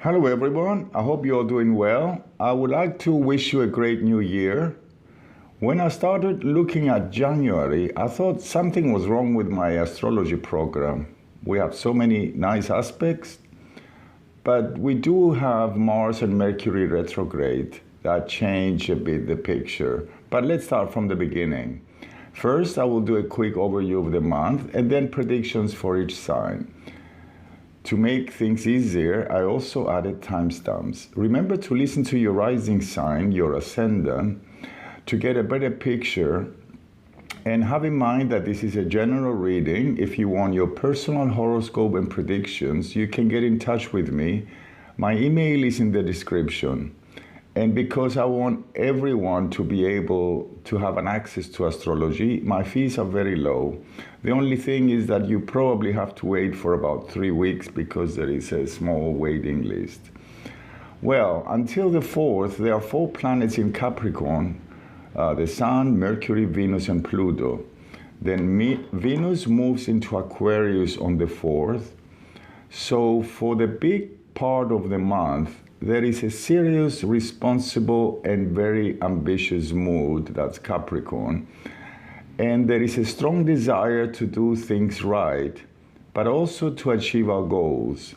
Hello everyone, I hope you're doing well. I would like to wish you a great new year. When I started looking at January, I thought something was wrong with my astrology program. We have so many nice aspects, but we do have Mars and Mercury retrograde that change a bit the picture. But let's start from the beginning. First, I will do a quick overview of the month and then predictions for each sign. To make things easier, I also added timestamps. Remember to listen to your rising sign, your ascendant, to get a better picture, and have in mind that this is a general reading. If you want your personal horoscope and predictions, you can get in touch with me. My email is in the description. And because I want everyone to be able to have an access to astrology, my fees are very low. The only thing is that you probably have to wait for about 3 weeks because there is a small waiting list. Well, until the 4th, there are 4 planets in Capricorn, the Sun, Mercury, Venus, and Pluto. Then Venus moves into Aquarius on the 4th. So for the big part of the month, there is a serious, responsible, and very ambitious mood, that's Capricorn. And there is a strong desire to do things right, but also to achieve our goals.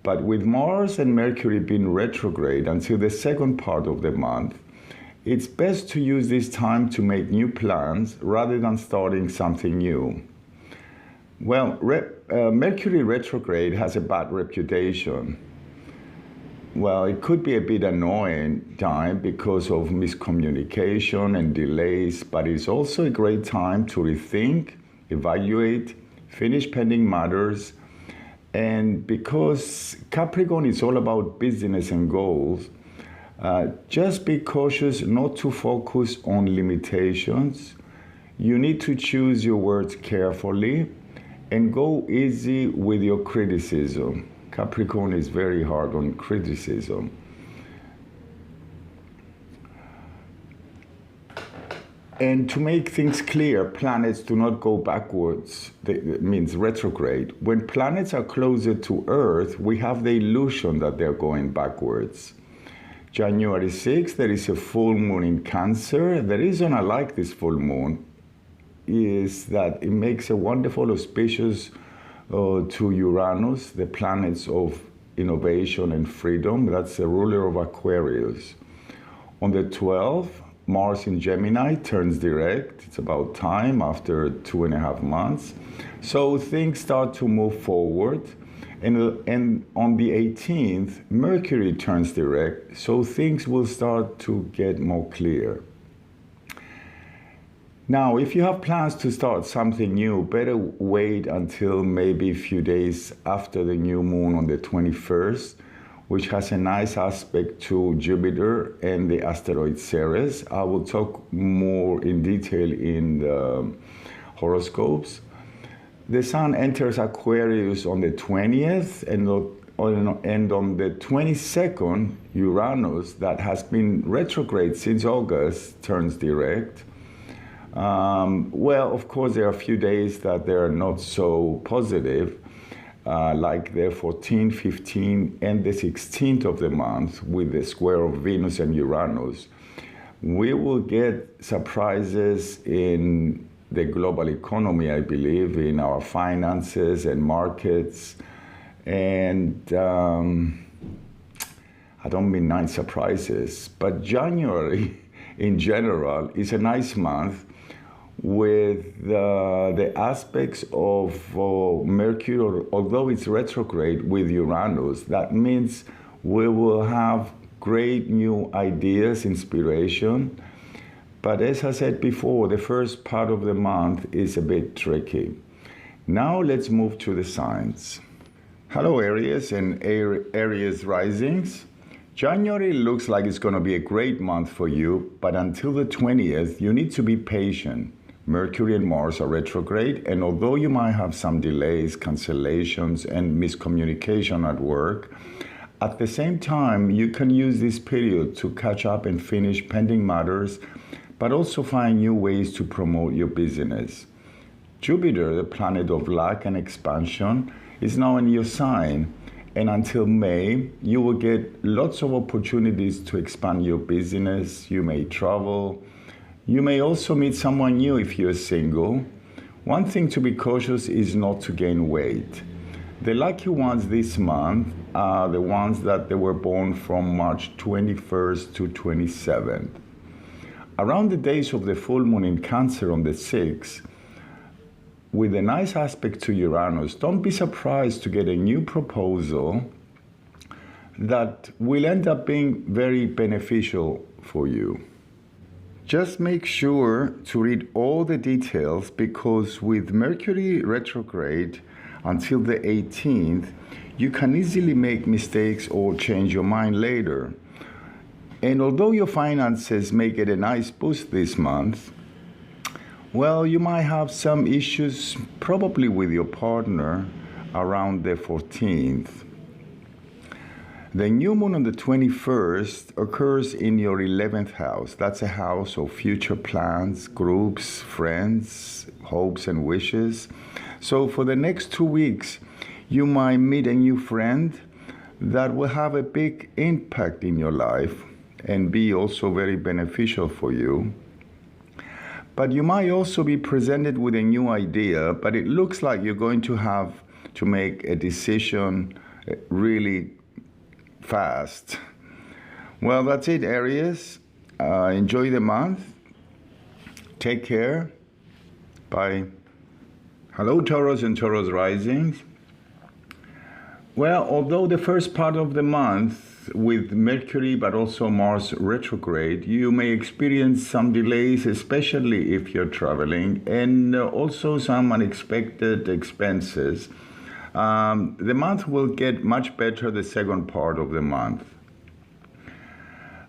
But with Mars and Mercury being retrograde until the second part of the month, it's best to use this time to make new plans rather than starting something new. Well, Mercury retrograde has a bad reputation. Well, it could be a bit annoying time because of miscommunication and delays, but it's also a great time to rethink, evaluate, finish pending matters. And because Capricorn is all about business and goals, just be cautious not to focus on limitations. You need to choose your words carefully and go easy with your criticism. Capricorn is very hard on criticism. And to make things clear, planets do not go backwards. That means retrograde. When planets are closer to Earth, we have the illusion that they're going backwards. January 6th, there is a full moon in Cancer. The reason I like this full moon is that it makes a wonderful auspicious to Uranus, the planets of innovation and freedom. That's the ruler of Aquarius. On the 12th, Mars in Gemini turns direct. It's about time after 2.5 months. So things start to move forward. And on the 18th, Mercury turns direct. So things will start to get more clear. Now, if you have plans to start something new, better wait until maybe a few days after the new moon on the 21st, which has a nice aspect to Jupiter and the asteroid Ceres. I will talk more in detail in the horoscopes. The Sun enters Aquarius on the 20th, and on the 22nd, Uranus, that has been retrograde since August, turns direct. Well, of course, there are a few days that they're not so positive, like the 14th, 15th, and the 16th of the month with the square of Venus and Uranus. We will get surprises in the global economy, I believe, in our finances and markets. And I don't mean nice surprises, but January in general is a nice month with the aspects of Mercury, although it's retrograde with Uranus. That means we will have great new ideas, inspiration. But as I said before, the first part of the month is a bit tricky. Now let's move to the signs. Hello Aries and Aries risings. January looks like it's going to be a great month for you, but until the 20th, you need to be patient. Mercury and Mars are retrograde, and although you might have some delays, cancellations, and miscommunication at work, at the same time, you can use this period to catch up and finish pending matters, but also find new ways to promote your business. Jupiter, the planet of luck and expansion, is now in your sign, And until May, you will get lots of opportunities to expand your business. You may travel. You may also meet someone new if you're single. One thing to be cautious is not to gain weight. The lucky ones this month are the ones that they were born from March 21st to 27th. Around the days of the full moon in Cancer on the 6th, with a nice aspect to Uranus, don't be surprised to get a new proposal that will end up being very beneficial for you. Just make sure to read all the details, because with Mercury retrograde until the 18th, you can easily make mistakes or change your mind later. And although your finances may get a nice boost this month, well, you might have some issues probably with your partner around the 14th. The new moon on the 21st occurs in your 11th house. That's a house of future plans, groups, friends, hopes and wishes. So for the next 2 weeks, you might meet a new friend that will have a big impact in your life and be also very beneficial for you. But you might also be presented with a new idea, but it looks like you're going to have to make a decision really fast. Well, that's it, Aries. Enjoy the month. Take care. Bye. Hello, Taurus and Taurus risings. Well, although the first part of the month with Mercury but also Mars retrograde, you may experience some delays, especially if you're traveling, and also some unexpected expenses. The month will get much better the second part of the month.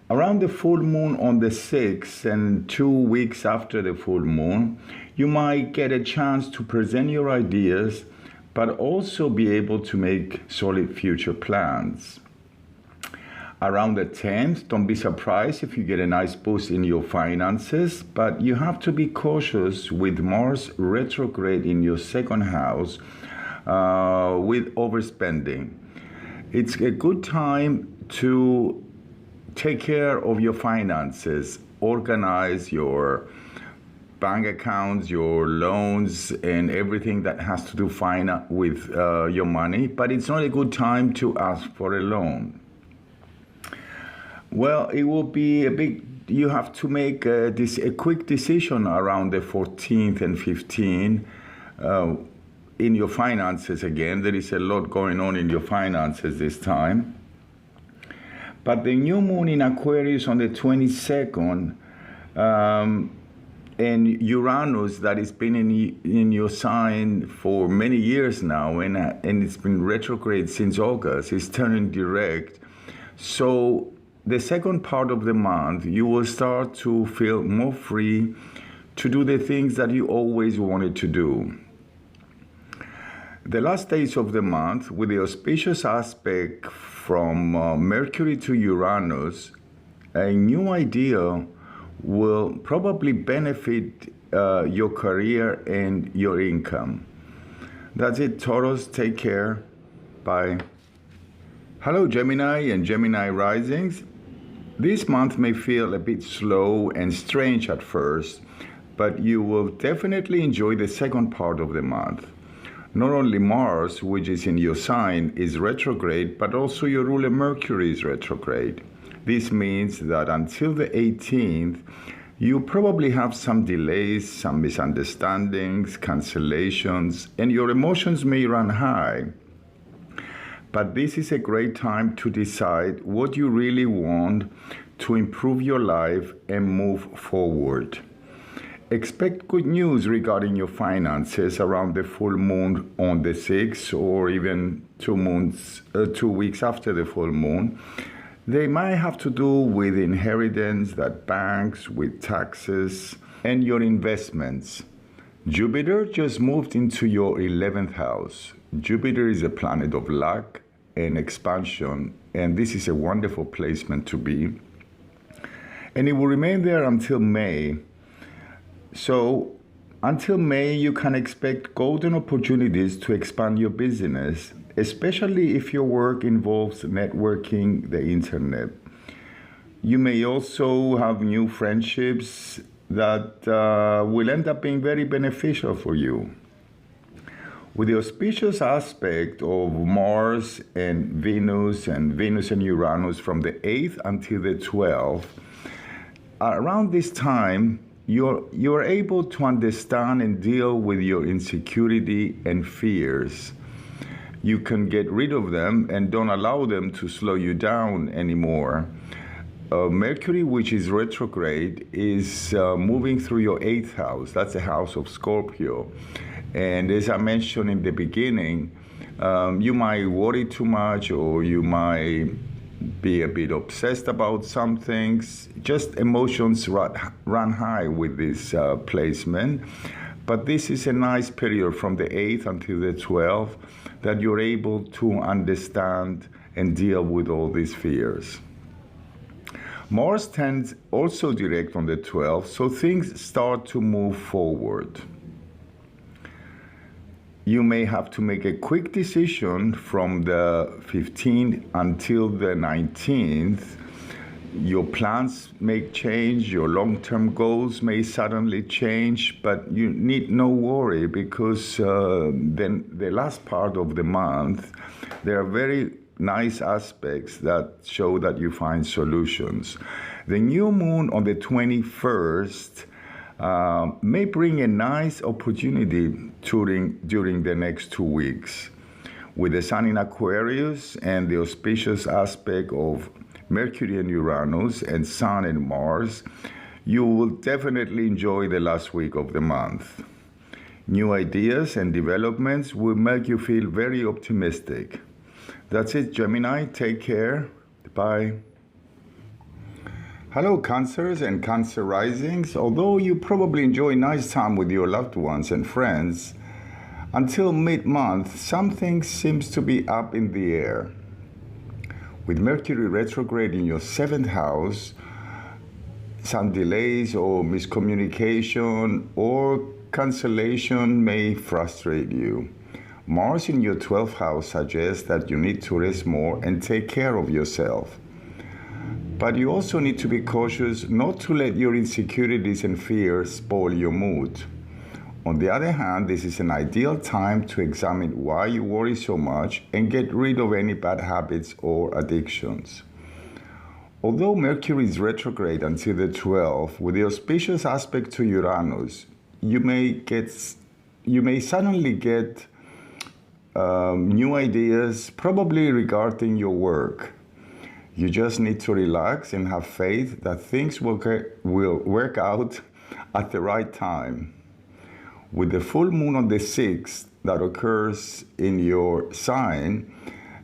Around the full moon on the 6th and 2 weeks after the full moon, you might get a chance to present your ideas, but also be able to make solid future plans. Around the 10th, don't be surprised if you get a nice boost in your finances, but you have to be cautious with Mars retrograde in your second house with overspending. It's a good time to take care of your finances, organize your bank accounts, your loans, and everything that has to do with your money, but it's not a good time to ask for a loan. Well, it will be you have to make a quick decision around the 14th and 15th in your finances again. There is a lot going on in your finances this time. But the new moon in Aquarius on the 22nd, and Uranus that has been in your sign for many years now, and it's been retrograde since August, is turning direct. So the second part of the month, you will start to feel more free to do the things that you always wanted to do. The last days of the month, with the auspicious aspect from Mercury to Uranus, a new idea will probably benefit your career and your income. That's it, Taurus. Take care. Bye. Hello, Gemini and Gemini risings. This month may feel a bit slow and strange at first, but you will definitely enjoy the second part of the month. Not only Mars, which is in your sign, is retrograde, but also your ruler Mercury is retrograde. This means that until the 18th, you probably have some delays, some misunderstandings, cancellations, and your emotions may run high. But this is a great time to decide what you really want to improve your life and move forward. Expect good news regarding your finances around the full moon on the 6th, or even 2 weeks after the full moon. They might have to do with inheritance, that banks, with taxes, and your investments. Jupiter just moved into your 11th house. Jupiter is a planet of luck and expansion, and this is a wonderful placement to be. And it will remain there until May. So until May, you can expect golden opportunities to expand your business especially if your work involves networking the internet. You may also have new friendships that will end up being very beneficial for you. With the auspicious aspect of Mars and Venus and Uranus from the 8th until the 12th, around this time, you're able to understand and deal with your insecurity and fears. You can get rid of them and don't allow them to slow you down anymore. Mercury, which is retrograde, is moving through your 8th house. That's the house of Scorpio. And as I mentioned in the beginning, you might worry too much, or you might be a bit obsessed about some things. Just emotions run high with this placement. But this is a nice period from the 8th until the 12th that you're able to understand and deal with all these fears. Mars tends also direct on the 12th, so things start to move forward. You may have to make a quick decision from the 15th until the 19th. Your plans may change, your long-term goals may suddenly change, but you need no worry, because then the last part of the month, there are very nice aspects that show that you find solutions. The new moon on the 21st may bring a nice opportunity during the next 2 weeks. With the Sun in Aquarius and the auspicious aspect of Mercury and Uranus and Sun and Mars, you will definitely enjoy the last week of the month. New ideas and developments will make you feel very optimistic. That's it, Gemini. Take care. Bye. Hello, Cancers and Cancer risings. Although you probably enjoy nice time with your loved ones and friends, until mid-month, something seems to be up in the air. With Mercury retrograde in your 7th house, some delays or miscommunication or cancellation may frustrate you. Mars in your 12th house suggests that you need to rest more and take care of yourself. But you also need to be cautious not to let your insecurities and fears spoil your mood. On the other hand, this is an ideal time to examine why you worry so much and get rid of any bad habits or addictions. Although Mercury is retrograde until the 12th, with the auspicious aspect to Uranus, you may suddenly get new ideas, probably regarding your work. You just need to relax and have faith that things will work out at the right time. With the full moon on the 6th that occurs in your sign,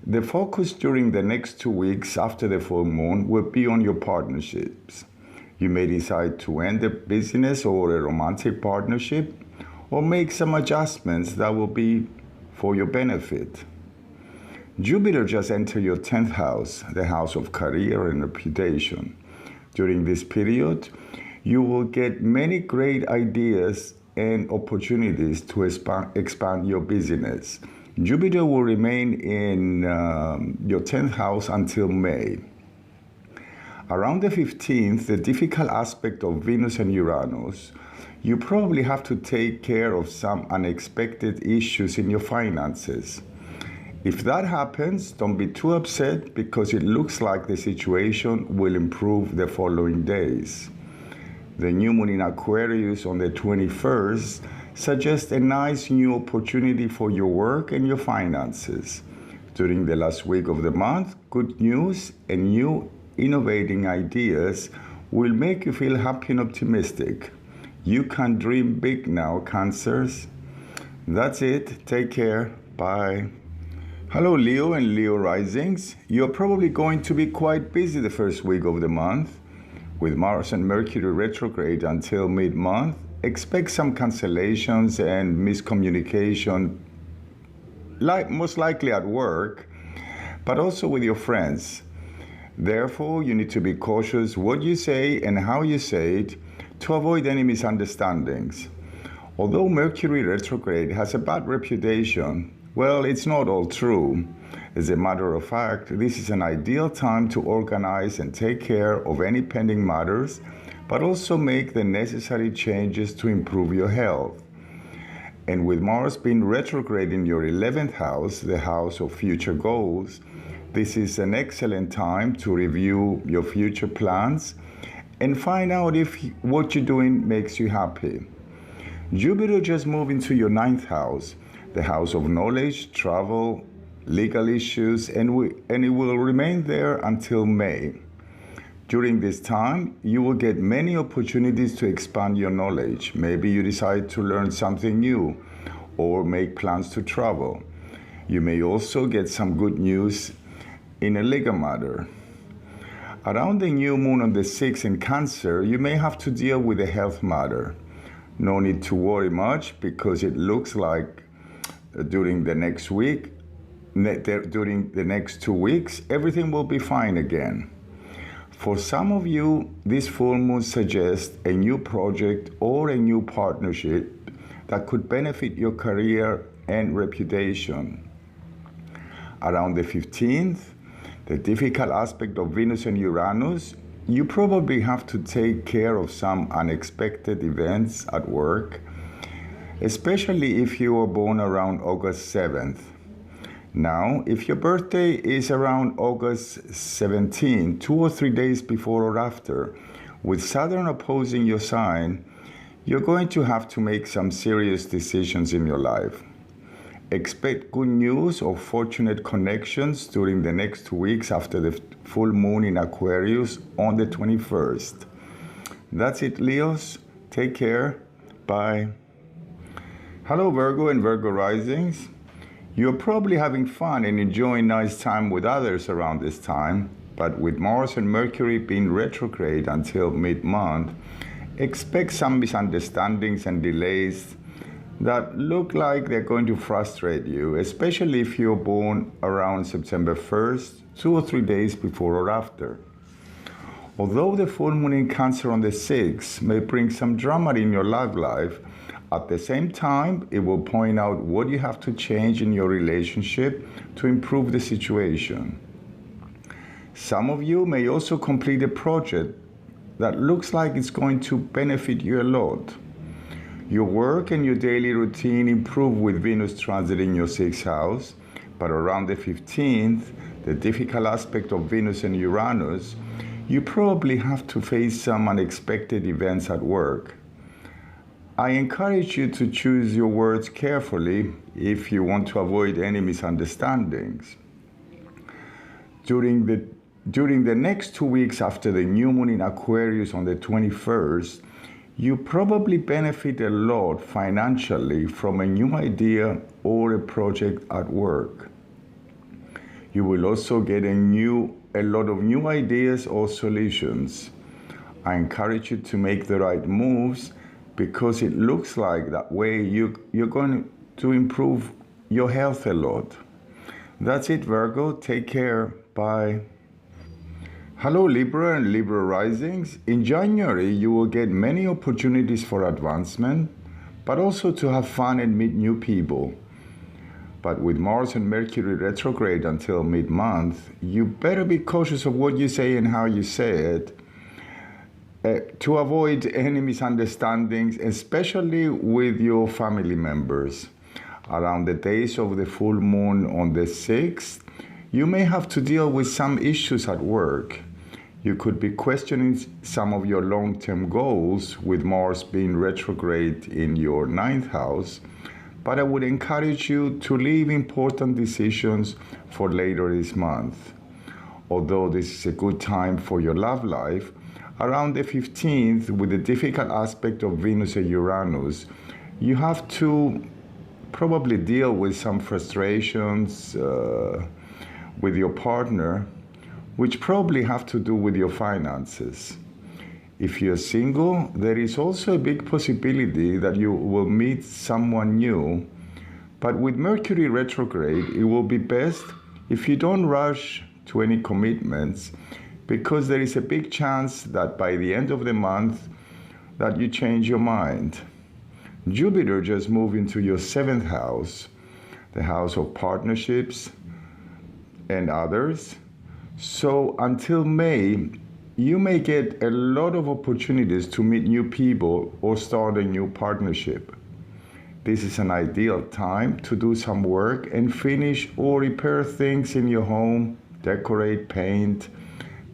the focus during the next 2 weeks after the full moon will be on your partnerships. You may decide to end a business or a romantic partnership, or make some adjustments that will be for your benefit. Jupiter just entered your 10th house, the house of career and reputation. During this period, you will get many great ideas and opportunities to expand your business. Jupiter will remain in your 10th house until May. Around the 15th, the difficult aspect of Venus and Uranus, you probably have to take care of some unexpected issues in your finances. If that happens, don't be too upset, because it looks like the situation will improve the following days. The new moon in Aquarius on the 21st suggests a nice new opportunity for your work and your finances. During the last week of the month, good news and new innovating ideas will make you feel happy and optimistic. You can dream big now, Cancers. That's it. Take care. Bye. Hello, Leo and Leo risings. You're probably going to be quite busy the first week of the month. With Mars and Mercury retrograde until mid-month, expect some cancellations and miscommunication, most likely at work, but also with your friends. Therefore, you need to be cautious what you say and how you say it to avoid any misunderstandings. Although Mercury retrograde has a bad reputation, Well, it's not all true. As a matter of fact, this is an ideal time to organize and take care of any pending matters, but also make the necessary changes to improve your health. And with Mars being retrograde in your 11th house, the house of future goals, this is an excellent time to review your future plans and find out if what you're doing makes you happy. Jupiter just moved into your 9th house, the house of knowledge, travel, legal issues, and it will remain there until May. During this time, you will get many opportunities to expand your knowledge. Maybe you decide to learn something new or make plans to travel. You may also get some good news in a legal matter. Around the new moon on the 6th in Cancer, you may have to deal with a health matter. No need to worry much because it looks like during the next 2 weeks, everything will be fine again. For some of you, this full moon suggests a new project or a new partnership that could benefit your career and reputation. Around the 15th, the difficult aspect of Venus and Uranus, you probably have to take care of some unexpected events at work, especially if you were born around August 7th. Now, if your birthday is around August 17, 2 or 3 days before or after, with Saturn opposing your sign, you're going to have to make some serious decisions in your life. Expect good news or fortunate connections during the next 2 weeks after the full moon in Aquarius on the 21st. That's it, Leos. Take care. Bye. Hello, Virgo and Virgo risings. You're probably having fun and enjoying nice time with others around this time, but with Mars and Mercury being retrograde until mid-month, expect some misunderstandings and delays that look like they're going to frustrate you, especially if you're born around September 1st, 2 or 3 days before or after. Although the full moon in Cancer on the 6th may bring some drama in your love life, at the same time, it will point out what you have to change in your relationship to improve the situation. Some of you may also complete a project that looks like it's going to benefit you a lot. Your work and your daily routine improve with Venus transit in your 6th house, but around the 15th, the difficult aspect of Venus and Uranus, you probably have to face some unexpected events at work. I encourage you to choose your words carefully if you want to avoid any misunderstandings. During the next 2 weeks after the new moon in Aquarius on the 21st, you probably benefit a lot financially from a new idea or a project at work. You will also get a lot of new ideas or solutions. I encourage you to make the right moves because it looks like that way you're going to improve your health a lot. That's it, Virgo. Take care. Bye. Hello, Libra and Libra risings. In January, you will get many opportunities for advancement, but also to have fun and meet new people. But with Mars and Mercury retrograde until mid-month, you better be cautious of what you say and how you say it, to avoid any misunderstandings, especially with your family members. Around the days of the full moon on the 6th, you may have to deal with some issues at work. You could be questioning some of your long-term goals with Mars being retrograde in your 9th house, but I would encourage you to leave important decisions for later this month. Although this is a good time for your love life, around the 15th, with the difficult aspect of Venus and Uranus, you have to probably deal with some frustrations with your partner, which probably have to do with your finances. If you're single, there is also a big possibility that you will meet someone new. But with Mercury retrograde, it will be best if you don't rush to any commitments, because there is a big chance that by the end of the month that you change your mind. Jupiter just moved into your 7th house, the house of partnerships and others. So until May, you may get a lot of opportunities to meet new people or start a new partnership. This is an ideal time to do some work and finish or repair things in your home, decorate, paint,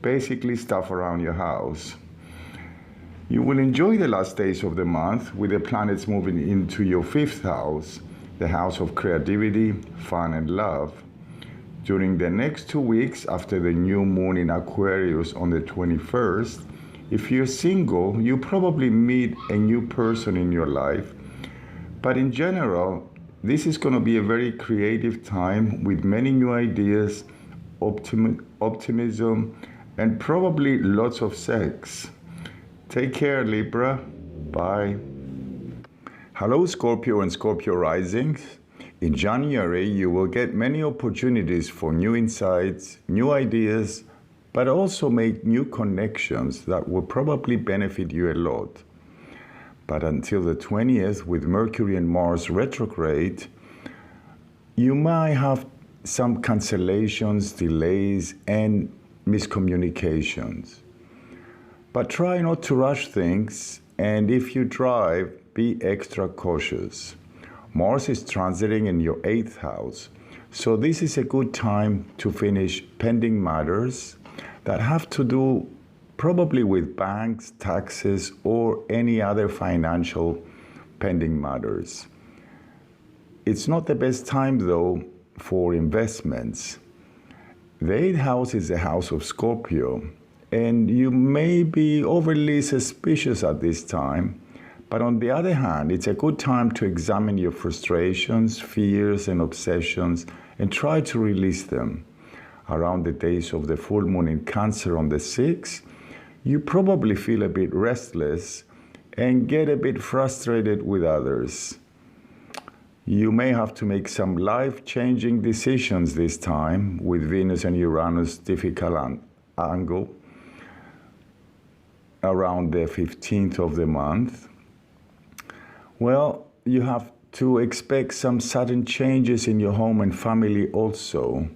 basically stuff around your house. You will enjoy the last days of the month with the planets moving into your 5th house, the house of creativity, fun, and love. During the next 2 weeks after the new moon in Aquarius on the 21st, if you're single, you probably meet a new person in your life. But in general, this is going to be a very creative time with many new ideas, optimism, and probably lots of sex. Take care, Libra. Bye. Hello, Scorpio and Scorpio risings. In January, you will get many opportunities for new insights, new ideas, but also make new connections that will probably benefit you a lot. But until the 20th, with Mercury and Mars retrograde, you might have some cancellations, delays, and miscommunications. But try not to rush things, and if you drive, be extra cautious. Mars is transiting in your 8th house, so this is a good time to finish pending matters that have to do probably with banks, taxes, or any other financial pending matters. It's not the best time, though, for investments. The 8th house is the house of Scorpio, and you may be overly suspicious at this time, but on the other hand, it's a good time to examine your frustrations, fears, and obsessions and try to release them. Around the days of the full moon in Cancer on the 6th, you probably feel a bit restless and get a bit frustrated with others. You may have to make some life-changing decisions this time with Venus and Uranus difficult angle around the 15th of the month. Well, you have to expect some sudden changes in your home and family also,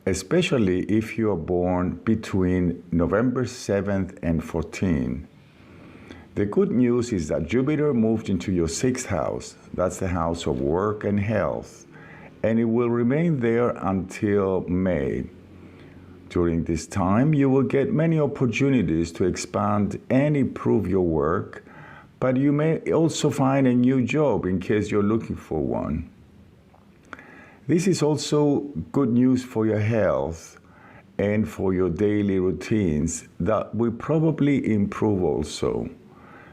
especially if you are born between November 7th and 14th. The good news is that Jupiter moved into your 6th house. That's the house of work and health, and it will remain there until May. During this time, you will get many opportunities to expand and improve your work, but you may also find a new job in case you're looking for one. This is also good news for your health and for your daily routines that will probably improve also.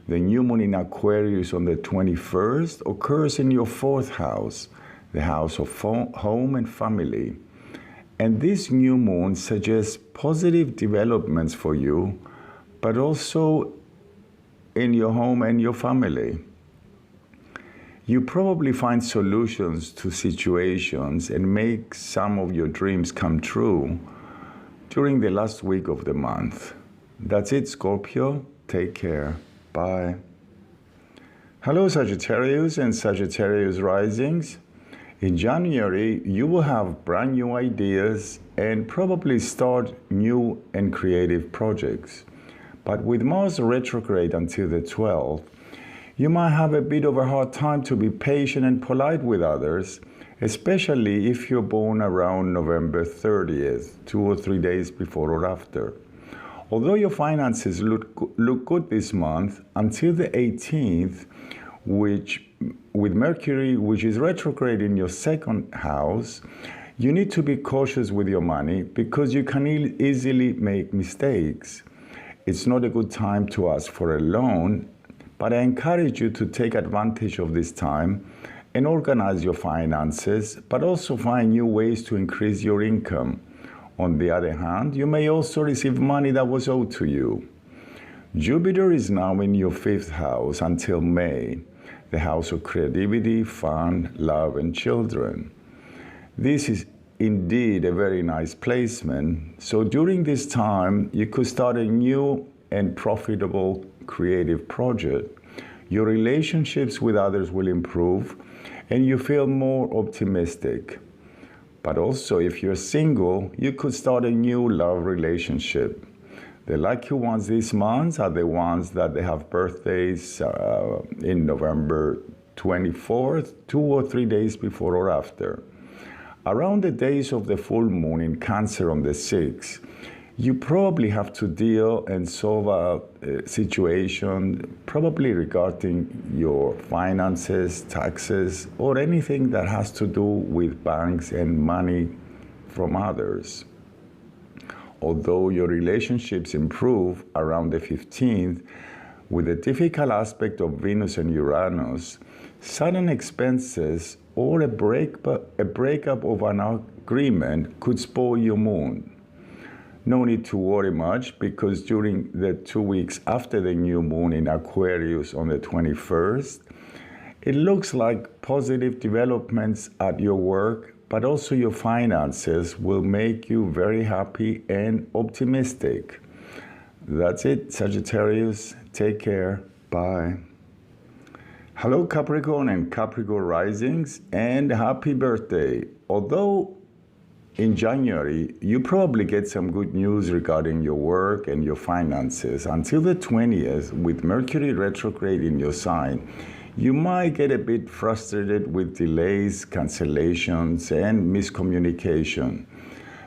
The new moon in Aquarius on the 21st occurs in your 4th house, the house of home and family. And this new moon suggests positive developments for you, but also in your home and your family. You probably find solutions to situations and make some of your dreams come true during the last week of the month. That's it, Scorpio. Take care. Bye. Hello, Sagittarius and Sagittarius risings. In January, you will have brand new ideas and probably start new and creative projects. But with Mars retrograde until the 12th, you might have a bit of a hard time to be patient and polite with others, especially if you're born around November 30th, 2 or 3 days before or after. Although your finances look good this month, until the 18th, with Mercury, which is retrograde in your 2nd house, you need to be cautious with your money because you can easily make mistakes. It's not a good time to ask for a loan, but I encourage you to take advantage of this time and organize your finances, but also find new ways to increase your income. On the other hand, you may also receive money that was owed to you. Jupiter is now in your 5th house until May, the house of creativity, fun, love, and children. This is indeed a very nice placement. So during this time, you could start a new and profitable creative project. Your relationships with others will improve, and you feel more optimistic. But also, if you're single, you could start a new love relationship. The lucky ones this month are the ones that they have birthdays in November 24th, 2 or 3 days before or after. Around the days of the full moon in Cancer on the 6th, you probably have to deal and solve a situation probably regarding your finances, taxes, or anything that has to do with banks and money from others. Although your relationships improve around the 15th, with the difficult aspect of Venus and Uranus, sudden expenses or a breakup of an agreement could spoil your mood. No need to worry much, because during the 2 weeks after the new moon in Aquarius on the 21st, it looks like positive developments at your work, but also your finances will make you very happy and optimistic. That's it, Sagittarius. Take care. Bye. Hello, Capricorn and Capricorn risings, and happy birthday. Although in January, you probably get some good news regarding your work and your finances. Until the 20th, with Mercury retrograde in your sign, you might get a bit frustrated with delays, cancellations, and miscommunication.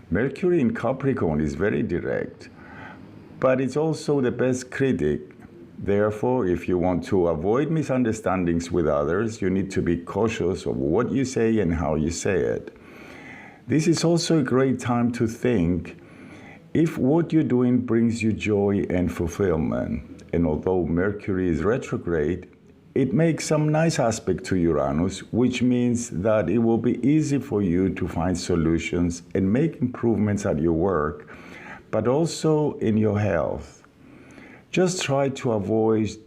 Mercury in Capricorn is very direct, but it's also the best critic. Therefore, if you want to avoid misunderstandings with others, you need to be cautious of what you say and how you say it. This is also a great time to think if what you're doing brings you joy and fulfillment. And although Mercury is retrograde, it makes some nice aspect to Uranus, which means that it will be easy for you to find solutions and make improvements at your work, but also in your health. Just try to avoid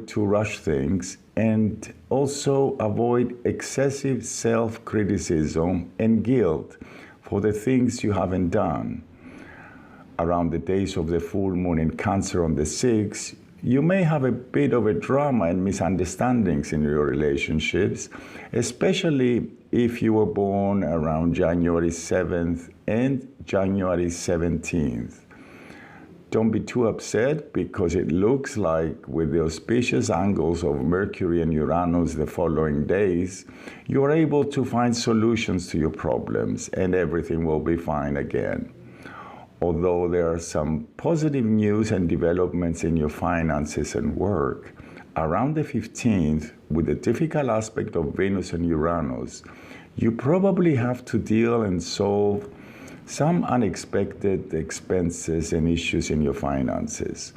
to rush things, and also avoid excessive self-criticism and guilt for the things you haven't done. Around the days of the full moon in Cancer on the 6th, you may have a bit of a drama and misunderstandings in your relationships, especially if you were born around January 7th and January 17th. Don't be too upset, because it looks like with the auspicious angles of Mercury and Uranus the following days, you are able to find solutions to your problems and everything will be fine again. Although there are some positive news and developments in your finances and work, around the 15th, with the difficult aspect of Venus and Uranus, you probably have to deal and solve some unexpected expenses and issues in your finances.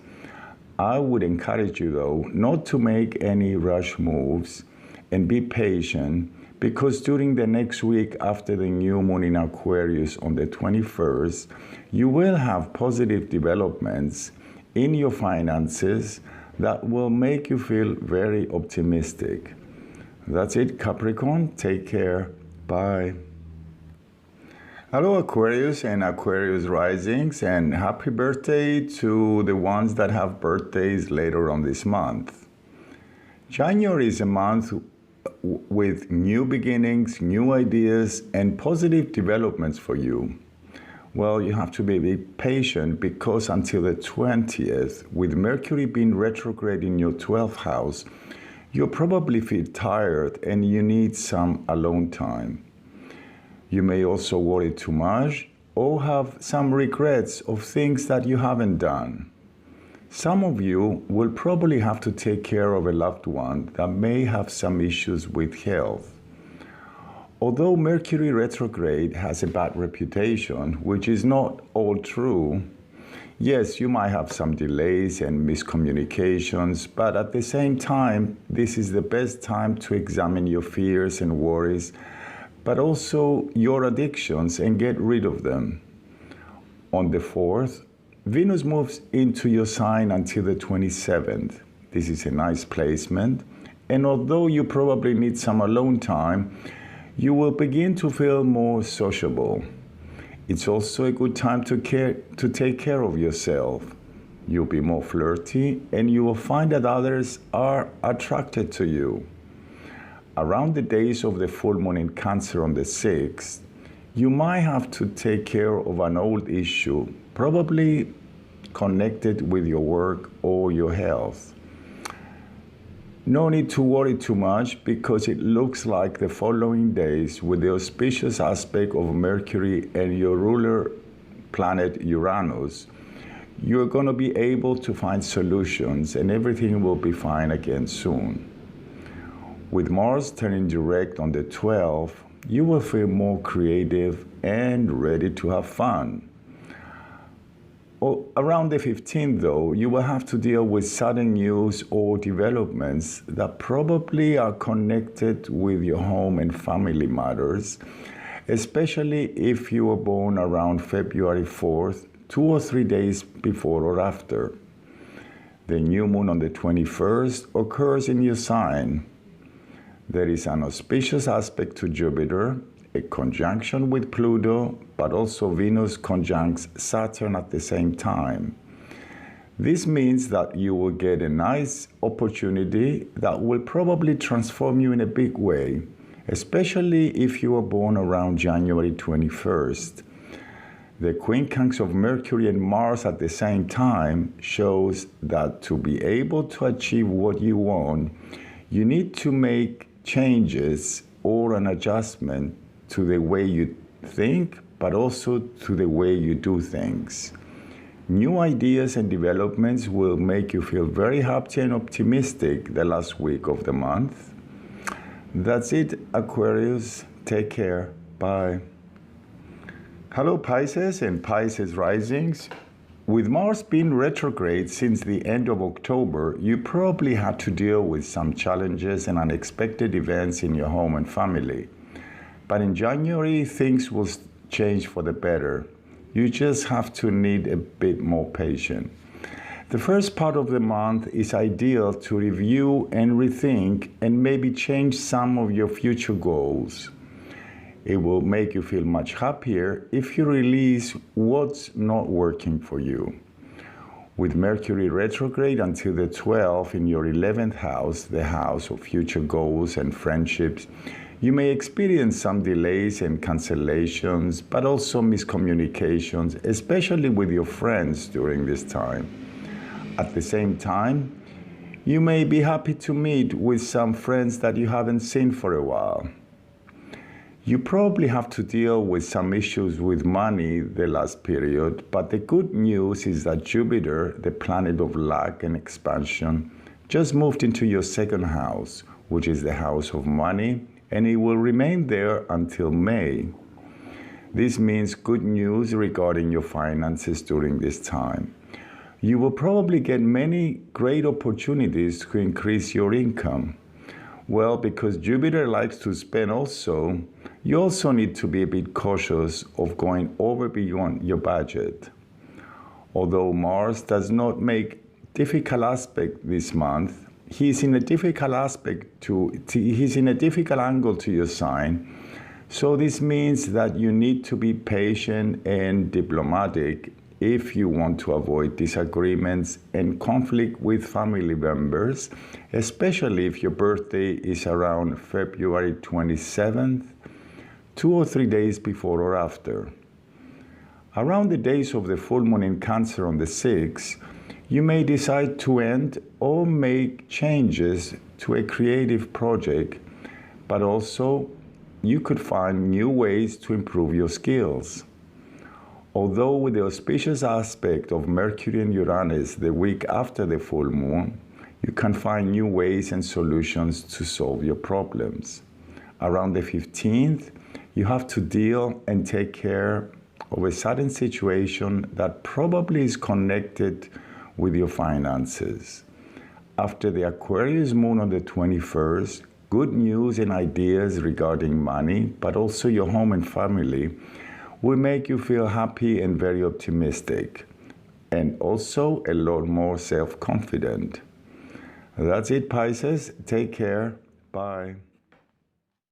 I would encourage you, though, not to make any rush moves and be patient, because during the next week after the new moon in Aquarius on the 21st, you will have positive developments in your finances that will make you feel very optimistic. That's it, Capricorn. Take care. Bye. Hello, Aquarius and Aquarius risings, and happy birthday to the ones that have birthdays later on this month. January is a month with new beginnings, new ideas, and positive developments for you. Well, you have to be a bit patient, because until the 20th, with Mercury being retrograde in your 12th house, you'll probably feel tired and you need some alone time. You may also worry too much or have some regrets of things that you haven't done. Some of you will probably have to take care of a loved one that may have some issues with health. Although Mercury retrograde has a bad reputation, which is not all true, yes, you might have some delays and miscommunications, but at the same time, this is the best time to examine your fears and worries, but also your addictions, and get rid of them. On the 4th, Venus moves into your sign until the 27th. This is a nice placement, and although you probably need some alone time, you will begin to feel more sociable. It's also a good time to take care of yourself. You'll be more flirty, and you will find that others are attracted to you. Around the days of the full moon in Cancer on the 6th, you might have to take care of an old issue, probably connected with your work or your health. No need to worry too much because it looks like the following days, with the auspicious aspect of Mercury and your ruler planet Uranus, you're going to be able to find solutions and everything will be fine again soon. With Mars turning direct on the 12th, you will feel more creative and ready to have fun. Around the 15th, though, you will have to deal with sudden news or developments that probably are connected with your home and family matters, especially if you were born around February 4th, 2 or 3 days before or after. The new moon on the 21st occurs in your sign. There is an auspicious aspect to Jupiter, a conjunction with Pluto, but also Venus conjuncts Saturn at the same time. This means that you will get a nice opportunity that will probably transform you in a big way, especially if you were born around January 21st. The quincunx of Mercury and Mars at the same time shows that to be able to achieve what you want, you need to make changes or an adjustment to the way you think, but also to the way you do things. New ideas and developments will make you feel very happy and optimistic the last week of the month. That's it, Aquarius. Take care. Bye. Hello, Pisces and Pisces risings. With Mars being retrograde since the end of October, you probably had to deal with some challenges and unexpected events in your home and family. But in January, things will change for the better. You just have to need a bit more patience. The first part of the month is ideal to review and rethink and maybe change some of your future goals. It will make you feel much happier if you release what's not working for you. With Mercury retrograde until the 12th in your 11th house, the house of future goals and friendships, you may experience some delays and cancellations, but also miscommunications, especially with your friends during this time. At the same time, you may be happy to meet with some friends that you haven't seen for a while. You probably have to deal with some issues with money the last period, but the good news is that Jupiter, the planet of luck and expansion, just moved into your second house, which is the house of money, and it will remain there until May. This means good news regarding your finances during this time. You will probably get many great opportunities to increase your income. Well, because Jupiter likes to spend also, you also need to be a bit cautious of going over beyond your budget. Although Mars does not make difficult aspect this month, he's in a difficult angle to your sign. So this means that you need to be patient and diplomatic if you want to avoid disagreements and conflict with family members, especially if your birthday is around February 27th, 2 or 3 days before or after. Around the days of the full moon in Cancer on the 6th, you may decide to end or make changes to a creative project, but also you could find new ways to improve your skills. Although with the auspicious aspect of Mercury and Uranus the week after the full moon, you can find new ways and solutions to solve your problems. Around the 15th, you have to deal and take care of a sudden situation that probably is connected with your finances. After the Aquarius moon on the 21st, good news and ideas regarding money, but also your home and family, will make you feel happy and very optimistic, and also a lot more self-confident. That's it, Pisces. Take care. Bye.